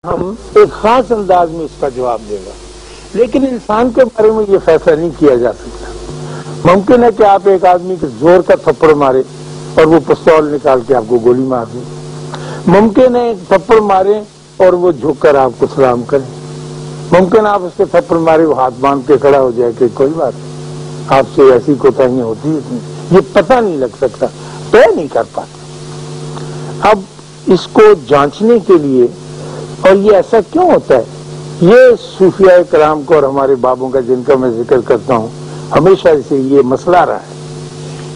ہم ایک خاص انداز میں اس کا جواب دے گا، لیکن انسان کے بارے میں یہ فیصلہ نہیں کیا جا سکتا۔ ممکن ہے کہ آپ ایک آدمی کے زور کا تھپڑ مارے اور وہ پستول نکال کے آپ کو گولی مار دے، ممکن ہے ایک تھپڑ مارے اور وہ جھک کر آپ کو سلام کرے، ممکن آپ اس کے تھپڑ مارے وہ ہاتھ باندھ کے کھڑا ہو جائے کہ کوئی بات نہیں، آپ سے ایسی کوتاہیاں ہوتی ہیں، یہ پتہ نہیں لگ سکتا، طے نہیں کر پاتا۔ اب اس کو جانچنے کے لیے، اور یہ ایسا کیوں ہوتا ہے، یہ صوفیاء کرام کو اور ہمارے بابوں کا جن کا میں ذکر کرتا ہوں، ہمیشہ سے یہ مسئلہ رہا ہے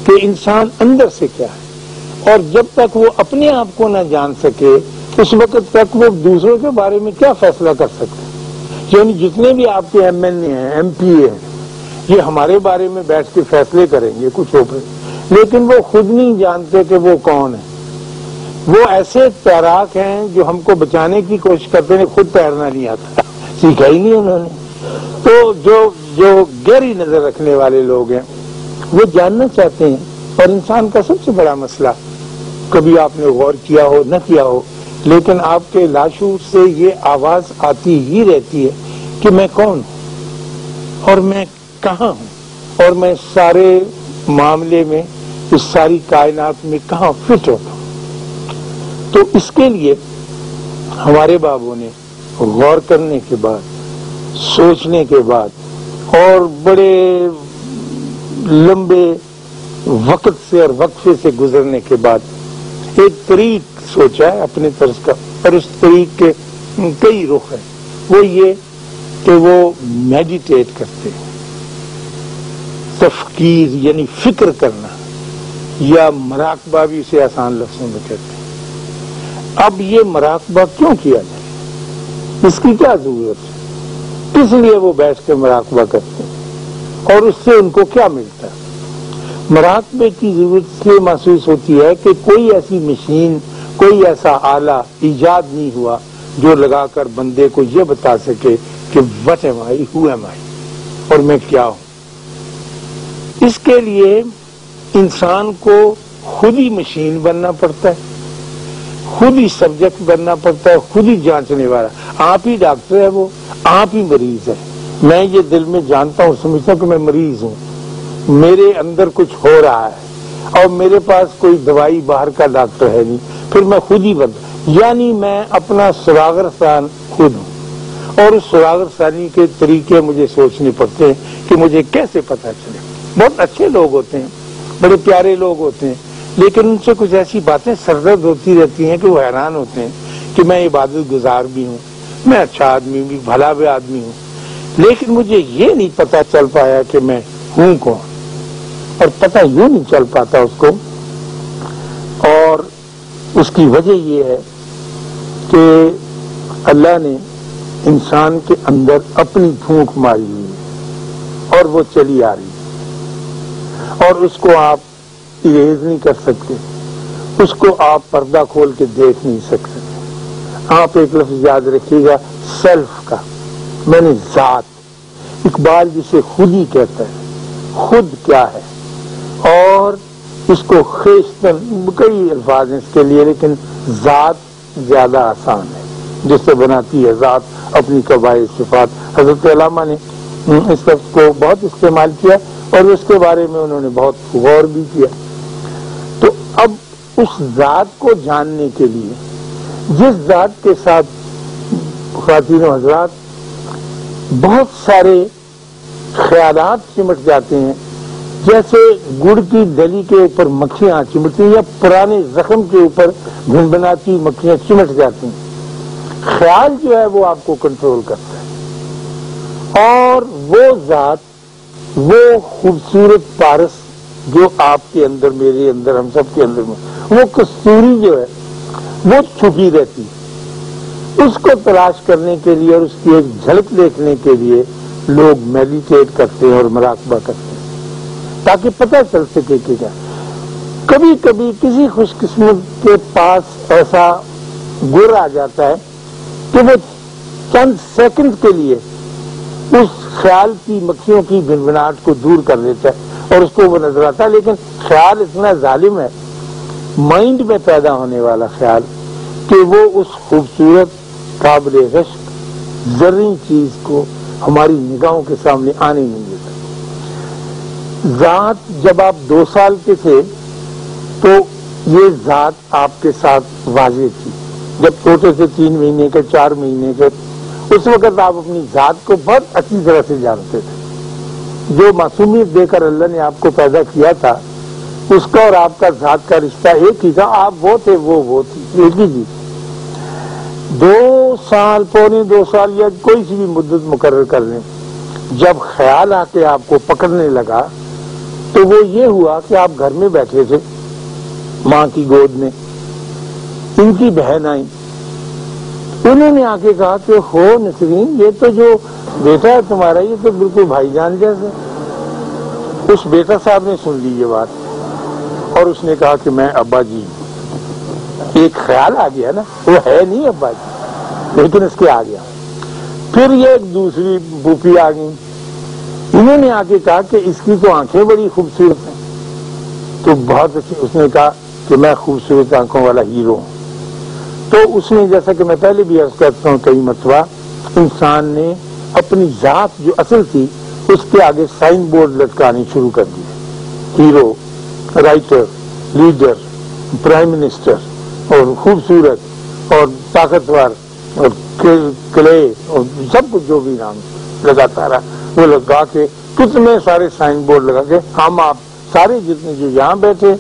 کہ انسان اندر سے کیا ہے، اور جب تک وہ اپنے آپ کو نہ جان سکے اس وقت تک وہ دوسروں کے بارے میں کیا فیصلہ کر سکتے ہیں۔ یعنی جتنے بھی آپ کے ایم این اے ہیں، ایم پی اے ہیں، یہ ہمارے بارے میں بیٹھ کے فیصلے کریں گے کچھ ہو گئے، لیکن وہ خود نہیں جانتے کہ وہ کون ہے۔ وہ ایسے تیراک ہیں جو ہم کو بچانے کی کوشش کرتے ہیں، خود تیرنا نہیں آتا، سیکھا ہی نہیں انہوں نے۔ تو جو گہری نظر رکھنے والے لوگ ہیں وہ جاننا چاہتے ہیں، اور انسان کا سب سے بڑا مسئلہ، کبھی آپ نے غور کیا ہو نہ کیا ہو، لیکن آپ کے لاشعور سے یہ آواز آتی ہی رہتی ہے کہ میں کون ہوں اور میں کہاں ہوں، اور میں سارے معاملے میں، اس ساری کائنات میں کہاں فٹ ہوتا ہوں۔ تو اس کے لیے ہمارے بابوں نے غور کرنے کے بعد، سوچنے کے بعد، اور بڑے لمبے وقت سے اور وقفے سے گزرنے کے بعد ایک طریق سوچا ہے اپنے طرز کا، اور اس طریق کے کئی رخ ہیں۔ وہ یہ کہ وہ میڈیٹیٹ کرتے ہیں، تفکیر یعنی فکر کرنا، یا مراقبہ بھی اسے آسان لفظوں میں کہتے ہیں۔ اب یہ مراقبہ کیوں کیا جائے، اس کی کیا ضرورت ہے، کس لیے وہ بیٹھ کے مراقبہ کرتے ہیں، اور اس سے ان کو کیا ملتا ہے۔ مراقبے کی ضرورت اس لیے محسوس ہوتی ہے کہ کوئی ایسی مشین، کوئی ایسا آلہ ایجاد نہیں ہوا جو لگا کر بندے کو یہ بتا سکے کہ what am I, who am I، اور میں کیا ہوں۔ اس کے لیے انسان کو خود ہی مشین بننا پڑتا ہے، خود ہی سبجیکٹ بننا پڑتا ہے، خود ہی جانچنے والا۔ آپ ہی ڈاکٹر ہے، وہ آپ ہی مریض ہے۔ میں یہ دل میں جانتا ہوں، سمجھتا ہوں کہ میں مریض ہوں، میرے اندر کچھ ہو رہا ہے، اور میرے پاس کوئی دوائی باہر کا ڈاکٹر ہے نہیں، پھر میں خود ہی بنتا، یعنی میں اپنا سراغ رسان خود ہوں، اور اس سراغ رسانی کے طریقے مجھے سوچنے پڑتے ہیں کہ مجھے کیسے پتہ چلے۔ بہت اچھے لوگ ہوتے ہیں، بڑے پیارے لوگ ہوتے ہیں، لیکن ان سے کچھ ایسی باتیں سرزد ہوتی رہتی ہیں کہ وہ حیران ہوتے ہیں کہ میں عبادت گزار بھی ہوں، میں اچھا آدمی بھی، بھلا بھی آدمی ہوں، لیکن مجھے یہ نہیں پتا چل پایا کہ میں ہوں کون، اور پتہ یوں نہیں چل پاتا اس کو۔ اور اس کی وجہ یہ ہے کہ اللہ نے انسان کے اندر اپنی پھونک ماری ہوئی ہے، اور وہ چلی آ رہی ہے، اور اس کو آپ اریز نہیں کر سکتے، اس کو آپ پردہ کھول کے دیکھ نہیں سکتے۔ آپ ایک لفظ یاد رکھیے گا، سیلف کا، میں نے ذات، اقبال جسے خود ہی کہتا ہے، خود کیا ہے، اور اس کو خیشتن، کئی الفاظ ہیں اس کے لیے، لیکن ذات زیادہ آسان ہے، جس سے بناتی ہے ذات اپنی قبائل صفات۔ حضرت علامہ نے اس لفظ کو بہت استعمال کیا، اور اس کے بارے میں انہوں نے بہت غور بھی کیا۔ تو اب اس ذات کو جاننے کے لیے، جس ذات کے ساتھ خواتین و حضرات بہت سارے خیالات چمٹ جاتے ہیں، جیسے گڑ کی دلی کے اوپر مکھیاں چمٹتی ہیں، یا پرانے زخم کے اوپر بھنبھناتی مکھیاں چمٹ جاتی ہیں۔ خیال جو ہے وہ آپ کو کنٹرول کرتا ہے، اور وہ ذات، وہ خوبصورت پارس جو آپ کے اندر، میرے اندر، ہم سب کے اندر میں، وہ کستوری جو ہے وہ چھپی رہتی ہے۔ اس کو تلاش کرنے کے لیے اور اس کی ایک جھلک دیکھنے کے لیے لوگ میڈیٹیٹ کرتے ہیں اور مراقبہ کرتے ہیں، تاکہ پتہ چل سکے کہ کیا۔ کبھی کبھی کسی خوش قسمت کے پاس ایسا گر آ جاتا ہے کہ وہ چند سیکنڈ کے لیے اس خیال کی مکھیوں کی بھنبھناہٹ کو دور کر دیتا ہے، اور اس کو وہ نظر آتا ہے۔ لیکن خیال اتنا ظالم ہے، مائنڈ میں پیدا ہونے والا خیال، کہ وہ اس خوبصورت قابل رشک زرعی چیز کو ہماری نگاہوں کے سامنے آنے نہیں دیتا۔ ذات جب آپ 2 سال کے تھے تو یہ ذات آپ کے ساتھ واضح تھی، جب چھوٹے سے 3 مہینے کے 4 مہینے کے، اس وقت آپ اپنی ذات کو بہت اچھی طرح سے جانتے تھے۔ جو معصومیت دے کر اللہ نے آپ کو پیدا کیا تھا اس کا اور آپ کا ذات کا رشتہ ایک ہی تھا، آپ وہ تھے وہ تھی، ایک ہی چیز۔ 2 سال پونے 2 سال یا کوئی سی بھی مدت مقرر کر لیں، جب خیال آ کے آپ کو پکڑنے لگا تو وہ یہ ہوا کہ آپ گھر میں بیٹھے تھے ماں کی گود میں، ان کی بہن آئی، انہوں نے آ کے کہا کہ ہو نسرین، یہ تو جو بیٹا ہے تمہارا یہ تو بالکل بھائی جان جیسے۔ اس بیٹا صاحب نے سن لی یہ بات اور اس نے کہا کہ میں ابا جی، ایک خیال آ گیا نا، وہ ہے نہیں ابا جی لیکن اس کے آ گیا۔ پھر یہ ایک دوسری بوپی آ گئی، انہوں نے آ کے کہا کہ اس کی تو آنکھیں بڑی خوبصورت ہیں، تو بہت اچھی، اس نے کہا کہ میں خوبصورت آنکھوں والا ہیرو ہوں۔ تو اس نے، جیسا کہ میں پہلے بھی عرض کرتا ہوں کئی مرتبہ، انسان نے اپنی ذات جو اصل تھی اس کے آگے سائن بورڈ لٹکانی شروع کر دی، hero, writer, leader, prime minister, اور خوبصورت اور طاقتور اور کلے اور سب کچھ جو بھی نام لگاتا رہا، وہ لگا کے کتنے سارے سائن بورڈ لگا کے ہم آپ سارے جتنے جو یہاں بیٹھے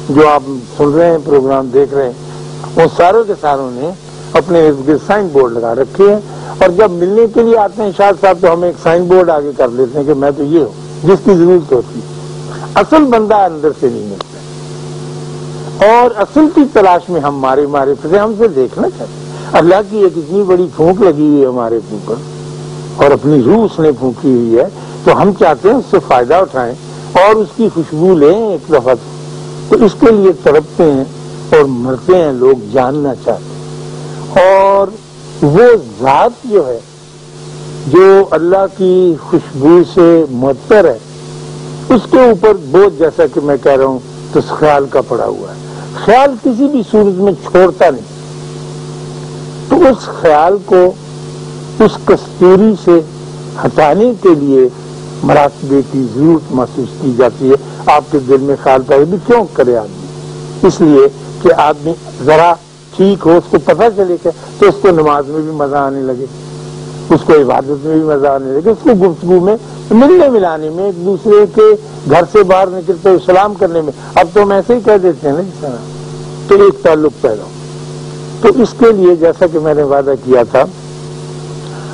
جو آپ سن رہے ہیں پروگرام دیکھ رہے ہیں وہ ساروں کے ساروں نے اپنے سائن بورڈ لگا رکھے ہیں، اور جب ملنے کے لیے آتے ہیں شاید صاحب تو ہم ایک سائن بورڈ آگے کر لیتے ہیں کہ میں تو یہ ہوں جس کی ضرورت ہوتی ہے۔ اصل بندہ اندر سے نہیں ملتا اور اصل کی تلاش میں ہم مارے پھرے، ہم سے دیکھنا چاہتے ہیں اللہ کی ایک اتنی بڑی پھونک لگی ہوئی ہے ہمارے اوپر اور اپنی روح اس نے پھونکی ہوئی ہے، تو ہم چاہتے ہیں اس سے فائدہ اٹھائیں اور اس کی خوشبو لیں ایک دفعہ، تو اس کے لیے تڑپتے ہیں اور مرتے ہیں لوگ، جاننا چاہتے ہیں۔ اور وہ ذات جو ہے جو اللہ کی خوشبو سے معطر ہے اس کے اوپر بوجھ، جیسا کہ میں کہہ رہا ہوں، تو خیال کا پڑا ہوا ہے۔ خیال کسی بھی صورت میں چھوڑتا نہیں، تو اس خیال کو اس کستوری سے ہٹانے کے لیے مراقبے کی ضرورت محسوس کی جاتی ہے۔ آپ کے دل میں خیال پیدا بھی کیوں کرے آدمی؟ اس لیے کہ آدمی ذرا ٹھیک ہو، اس کو پتہ چلے کہ تو اس کو نماز میں بھی مزہ آنے لگے، اس کو عبادت میں بھی مزہ آنے لگے، اس کو گفتگو میں، ملنے ملانے میں، ایک دوسرے کے گھر سے باہر نکلتے ہوئے سلام کرنے میں۔ اب تو ہم ایسے ہی کہہ دیتے ہیں نا جس طرح، تو ایک تعلق پیدا ہو۔ تو اس کے لیے جیسا کہ میں نے وعدہ کیا تھا،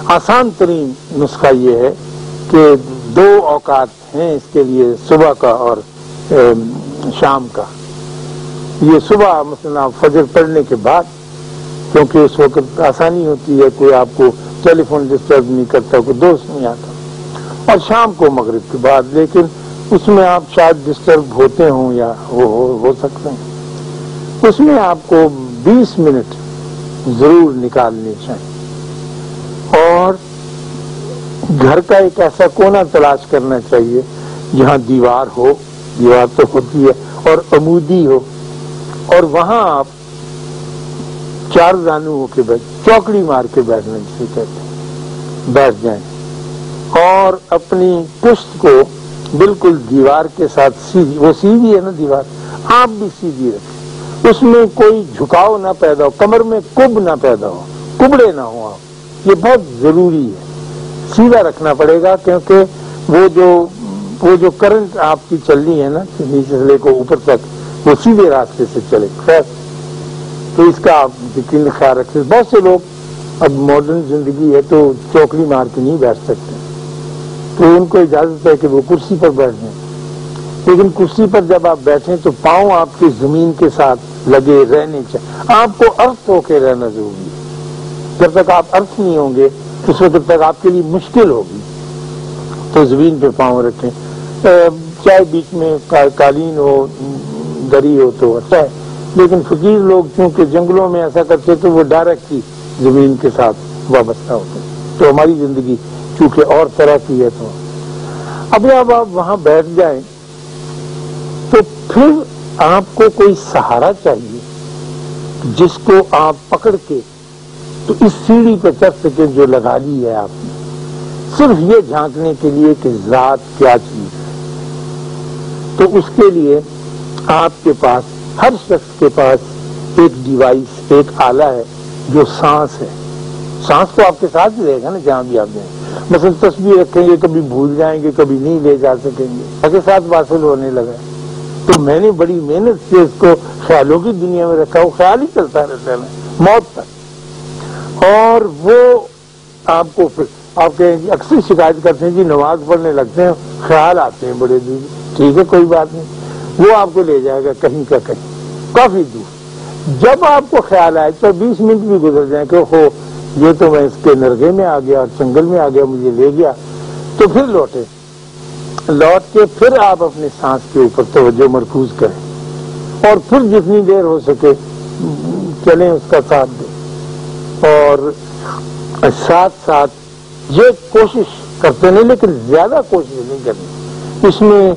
آسان ترین نسخہ یہ ہے کہ 2 اوقات ہیں اس کے لیے، صبح کا اور شام کا۔ یہ صبح مثلا فجر پڑھنے کے بعد، کیونکہ اس وقت آسانی ہوتی ہے، کوئی آپ کو ٹیلی فون ڈسٹرب نہیں کرتا، کوئی دوست نہیں آتا، اور شام کو مغرب کے بعد، لیکن اس میں آپ شاید ڈسٹرب ہوتے ہوں یا ہو سکتے ہیں، اس میں آپ کو 20 منٹ ضرور نکالنے چاہیے، اور گھر کا ایک ایسا کونا تلاش کرنا چاہیے جہاں دیوار ہو، دیوار تو ہوتی ہے، اور عمودی ہو، اور وہاں آپ 4 زانو ہو کے چوکڑی مار کے بیٹھنا جسے کہتے ہیں، بیٹھ جائیں اور اپنی پشت کو بالکل دیوار کے ساتھ سیدھی، وہ سیدھی ہے نا دیوار، آپ بھی سیدھی رکھیں، اس میں کوئی جھکاؤ نہ پیدا ہو، کمر میں کب نہ پیدا ہو، کبڑے نہ ہو آپ، یہ بہت ضروری ہے، سیدھا رکھنا پڑے گا، کیونکہ وہ جو کرنٹ آپ کی چل رہی ہے نا نیچے سے لے کو اوپر تک، وہ سیدھے راستے سے چلے، خیر تو اس کا آپ یقین خیال رکھیں۔ بہت سے لوگ اب ماڈرن زندگی ہے تو چوکڑی مار کے نہیں بیٹھ سکتے، تو ان کو اجازت ہے کہ وہ کرسی پر بیٹھ جائیں، لیکن کرسی پر جب آپ بیٹھیں تو پاؤں آپ کی زمین کے ساتھ لگے رہنے چاہیے، آپ کو ارتھ ہو کے رہنا ضروری ہے۔ جب تک آپ ارتھ نہیں ہوں گے اس وقت تک آپ کے لیے مشکل ہوگی، تو زمین پہ پاؤں رکھیں، چاہے بیچ میں قالین ہو، دری ہو تو اچھا ہے، لیکن فقیر لوگ چونکہ جنگلوں میں ایسا کرتے تو وہ ڈائریکٹ ہی زمین کے ساتھ وابستہ ہوتے، تو ہماری زندگی چونکہ اور طرح کی ہے، تو اب جب آپ وہاں بیٹھ جائیں تو پھر آپ کو کوئی سہارا چاہیے جس کو آپ پکڑ کے تو اس سیڑھی پہ چڑھ سکے جو لگا لی ہے آپ نے، صرف یہ جھانکنے کے لیے کہ ذات کیا چیز ہے، تو اس کے لیے آپ کے پاس، ہر شخص کے پاس ایک ڈیوائس، ایک آلہ ہے جو سانس ہے۔ سانس تو آپ کے ساتھ ہی رہے گا نا جہاں بھی آپ جائیں، مثلا تسبیح رکھیں گے، کبھی بھول جائیں گے، کبھی نہیں لے جا سکیں گے، آپ کے ساتھ واصل ہونے لگا ہے۔ تو میں نے بڑی محنت سے اس کو خیالوں کی دنیا میں رکھا، وہ خیال ہی چلتا رہتا ہے موت تک، اور وہ آپ کو پھر آپ کہیں گے، اکثر شکایت کرتے ہیں جی نماز پڑھنے لگتے ہیں خیال آتے ہیں بڑے دور، ٹھیک ہے کوئی بات نہیں، وہ آپ کو لے جائے گا کہیں کا کہیں، کافی دور۔ جب آپ کو خیال آئے تو 20 منٹ بھی گزر جائیں کہ ہو یہ تو میں اس کے نرگے میں آ گیا اور چنگل میں آ گیا، مجھے لے گیا، تو پھر لوٹ کے پھر آپ اپنے سانس کے اوپر توجہ مرکوز کریں، اور پھر جتنی دیر ہو سکے چلیں، اس کا ساتھ دیں، اور ساتھ ساتھ یہ کوشش کرتے نہیں، لیکن زیادہ کوشش نہیں کرنی، اس میں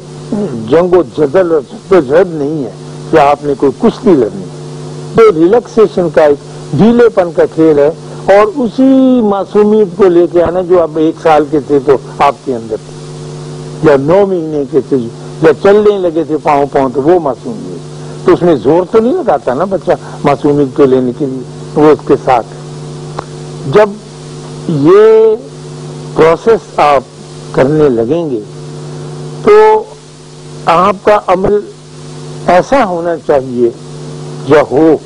جنگ و جدل اور جدوجہد نہیں ہے کہ آپ نے کوئی کشتی لڑنی، تو ریلیکسیشن کا ایک ڈھیلے پن کا کھیل ہے، اور اسی معصومیت کو لے کے آنا جو آپ 1 سال کے تھے تو آپ کے اندر تھے، یا 9 مہینے کے تھے، یا چلنے لگے تھے پاؤں تو وہ معصومیت، تو اس میں زور تو نہیں لگاتا نا بچہ معصومیت کو لینے کے لیے، وہ اس کے ساتھ ہے۔ جب یہ پروسیس آپ کرنے لگیں گے تو آپ کا عمل ایسا ہونا چاہیے یا ہو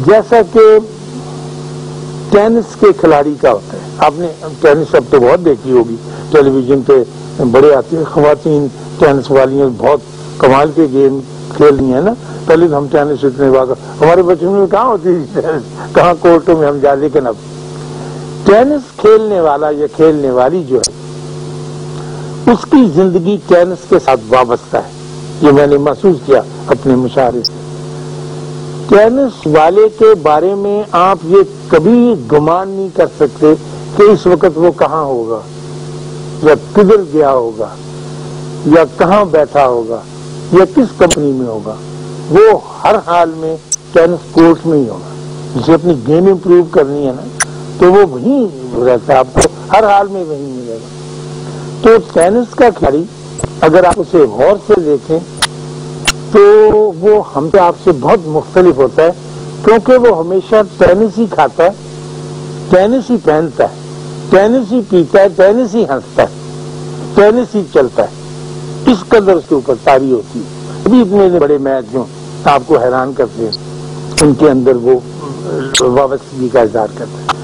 جیسا کہ ٹینس کے کھلاڑی کا ہوتا ہے۔ آپ نے ٹینس اب تو بہت دیکھی ہوگی، ٹیلی ویژن پہ بڑے آتی ہیں خواتین ٹینس والیاں، بہت کمال کے گیم کھیل رہی ہیں نا۔ پہلے تو ہم ٹینس اتنے ہمارے بچوں میں کہاں ہوتی تھی ٹینس، کہاں کورٹوں میں ہم جاتے، لیکن اب ٹینس کھیلنے والا یا کھیلنے والی جو ہے اس کی زندگی ٹینس کے ساتھ وابستہ ہے، یہ میں نے محسوس کیا اپنے مشاہدے سے۔ ٹینس والے کے بارے میں آپ یہ کبھی گمان نہیں کر سکتے کہ اس وقت وہ کہاں ہوگا، یا کدھر گیا ہوگا، یا کہاں بیٹھا ہوگا، یا کس کمپنی میں ہوگا، وہ ہر حال میں ٹینس کورٹ میں ہی ہوگا۔ جسے اپنی گیم امپروو کرنی ہے نا تو وہ وہیں رہتا ہے، آپ کو ہر حال میں وہیں ملے گا۔ تو ٹینس کا کھلاڑی اگر آپ اسے غور سے دیکھیں تو وہ ہم سے آپ سے بہت مختلف ہوتا ہے، کیونکہ وہ ہمیشہ ٹینس ہی کھاتا ہے، ٹینس ہی پہنتا ہے، ٹینس ہی پیتا ہے، ٹینس ہی ہنستا ہے، ٹینس ہی چلتا ہے، اس قدر اس کے اوپر تاری ہوتی ہے۔ ابھی اتنے بڑے میچ جو آپ کو حیران کرتے ہیں ان کے اندر وہ وابستگی کا اظہار کرتا ہے۔